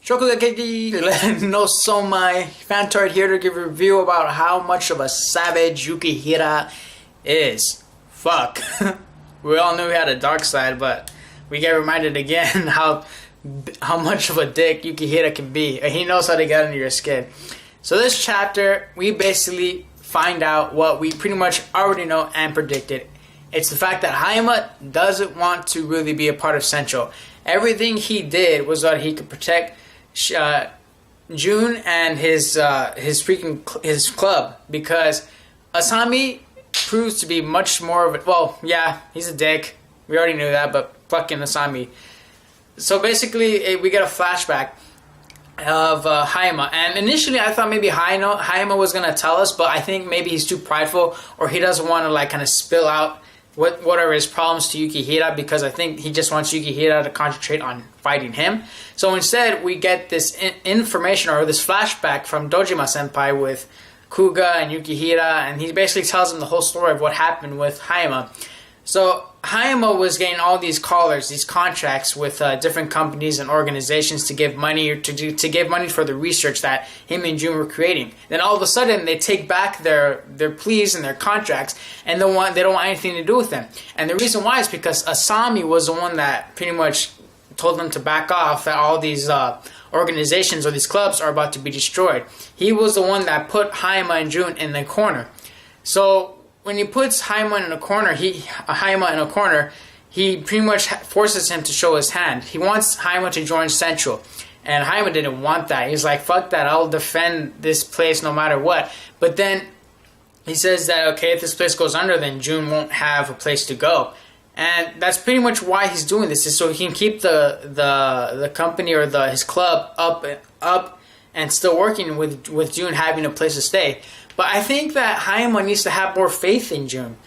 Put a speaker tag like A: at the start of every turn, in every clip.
A: Shokugeki no Soma fan turret here to give a review about how much of a savage Yukihira is. Fuck. We all knew he had a dark side, but we get reminded again how much of a dick Yukihira can be. He knows how to get under your skin. So this chapter, we basically find out what we pretty much already know and predicted. It's the fact that Hayma doesn't want to really be a part of Central. Everything he did was that he could protect June and his club, because Asami proves to be much more of a, well, yeah, he's a dick. We already knew that, but fucking Asami. So basically, we get a flashback of Hayma, and initially I thought maybe Hayma was gonna tell us, but I think maybe he's too prideful, or he doesn't want to like kind of spill out what are his problems to Yukihira, because I think he just wants Yukihira to concentrate on fighting him. So instead, we get this information or this flashback from Dojima Senpai with Kuga and Yukihira, and he basically tells him the whole story of what happened with Hayma. So Hayma was getting all these callers, these contracts with different companies and organizations to give money, or to give money for the research that him and June were creating. Then all of a sudden they take back their pleas and their contracts, and they don't want anything to do with them. And the reason why is because Asami was the one that pretty much told them to back off, that all these organizations or these clubs are about to be destroyed. He was the one that put Hayma and June in the corner. So when he puts Hayma in a corner, he pretty much forces him to show his hand. He wants Hayma to join Central, and Hayma didn't want that. He's like, fuck that, I'll defend this place no matter what. But then he says that, okay, if this place goes under, then June won't have a place to go. And that's pretty much why he's doing this, is so he can keep the company or his club up and still working with June having a place to stay. But I think that Hayma needs to have more faith in June.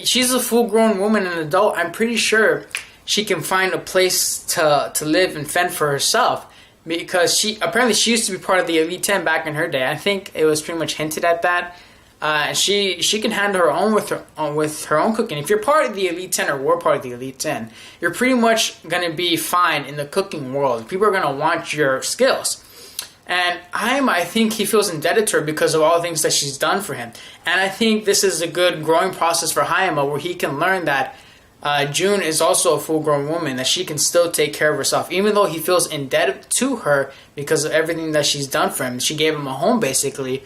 A: She's a full-grown woman and adult. I'm pretty sure she can find a place to live and fend for herself, because she used to be part of the Elite 10 back in her day. I think it was pretty much hinted at that. She can handle her own with her own cooking. If you're part of the Elite 10 or were part of the Elite 10, you're pretty much going to be fine in the cooking world. People are going to want your skills. And Hayma, I think he feels indebted to her because of all the things that she's done for him. And I think this is a good growing process for Hayma, where he can learn that June is also a full-grown woman, that she can still take care of herself. Even though he feels indebted to her because of everything that she's done for him. She gave him a home, basically.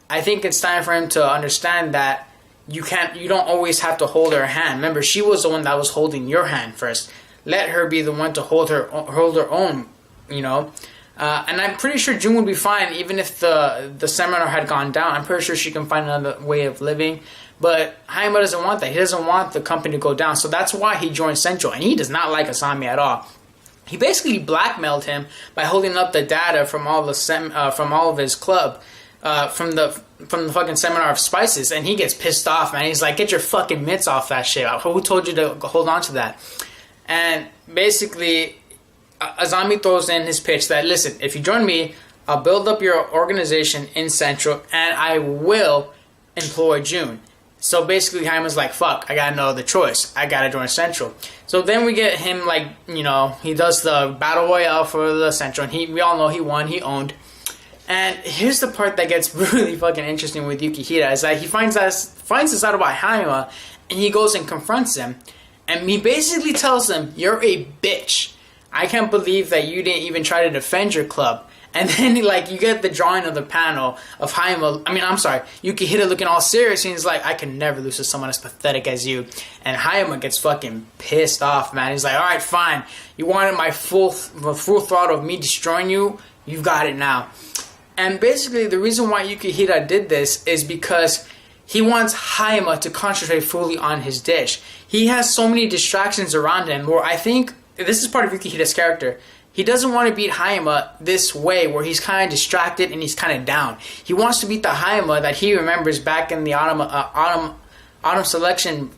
A: I think it's time for him to understand that you don't always have to hold her hand. Remember, she was the one that was holding your hand first. Let her be the one to hold her own, you know. And I'm pretty sure June would be fine even if the seminar had gone down. I'm pretty sure she can find another way of living. But Hayma doesn't want that. He doesn't want the company to go down. So that's why he joined Central. And he does not like Asami at all. He basically blackmailed him by holding up the data from all of his club, from the fucking seminar of spices. And he gets pissed off, man. He's like, get your fucking mitts off that shit. Who told you to hold on to that? And basically, Asami throws in his pitch that, listen, if you join me, I'll build up your organization in Central, and I will employ June. So basically, Hayma's like, fuck, I got no other choice. I gotta join Central. So then we get him, like, you know, he does the battle royale for the Central, and we all know he won, he owned. And here's the part that gets really fucking interesting with Yukihira, is that he finds this out about Hayma, and he goes and confronts him, and he basically tells him, you're a bitch. I can't believe that you didn't even try to defend your club. And then, like, you get the drawing of the panel of Yukihira looking all serious, and he's like, I can never lose to someone as pathetic as you. And Hayma gets fucking pissed off, man. He's like, alright, fine. You wanted my full throttle of me destroying you? You've got it now. And basically, the reason why Yukihira did this is because he wants Hayma to concentrate fully on his dish. He has so many distractions around him, where I think this is part of Yukihira's character. He doesn't want to beat Hayma this way, where he's kind of distracted and he's kind of down. He wants to beat the Hayma that he remembers back in the autumn selection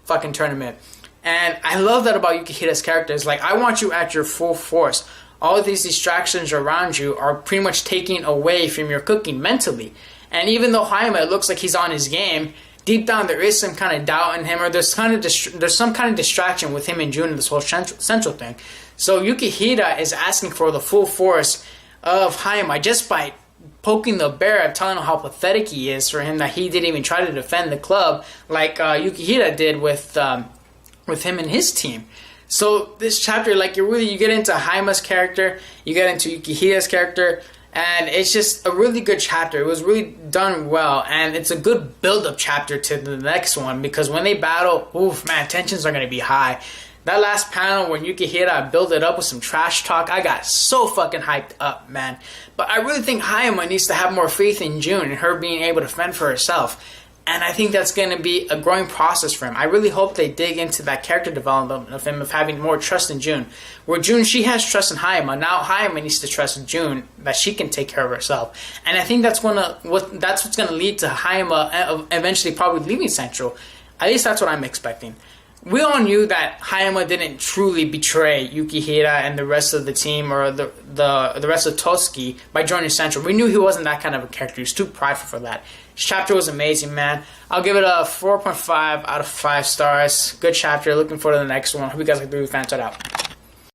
A: fucking tournament. And I love that about Yukihira's character. It's like, I want you at your full force. All of these distractions around you are pretty much taking away from your cooking mentally. And even though Hayma, it looks like he's on his game, deep down there is some kind of doubt in him, or there's some kind of distraction with him and June in this whole central thing. So Yukihira is asking for the full force of Hayma just by poking the bear, telling him how pathetic he is for him that he didn't even try to defend the club like Yukihira did with him and his team. So this chapter, like you get into Hayma's character, you get into Yukihira's character, and it's just a really good chapter. It was really done well, and it's a good build-up chapter to the next one, because when they battle, oof, man, tensions are going to be high. That last panel when Yukihira built it up with some trash talk, I got so fucking hyped up, man. But I really think Hayama needs to have more faith in June and her being able to fend for herself. And I think that's going to be a growing process for him. I really hope they dig into that character development of him, of having more trust in June. Where June, she has trust in Hayama. Now Hayama needs to trust in June that she can take care of herself. And I think that's what's going to lead to Hayama eventually probably leaving Central. At least that's what I'm expecting. We all knew that Hayama didn't truly betray Yukihira and the rest of the team, or the rest of Tosuki, by joining Central. We knew he wasn't that kind of a character. He was too prideful for that. This chapter was amazing, man. I'll give it a 4.5 out of 5 stars. Good chapter. Looking forward to the next one. Hope you guys like the review. Fans, out.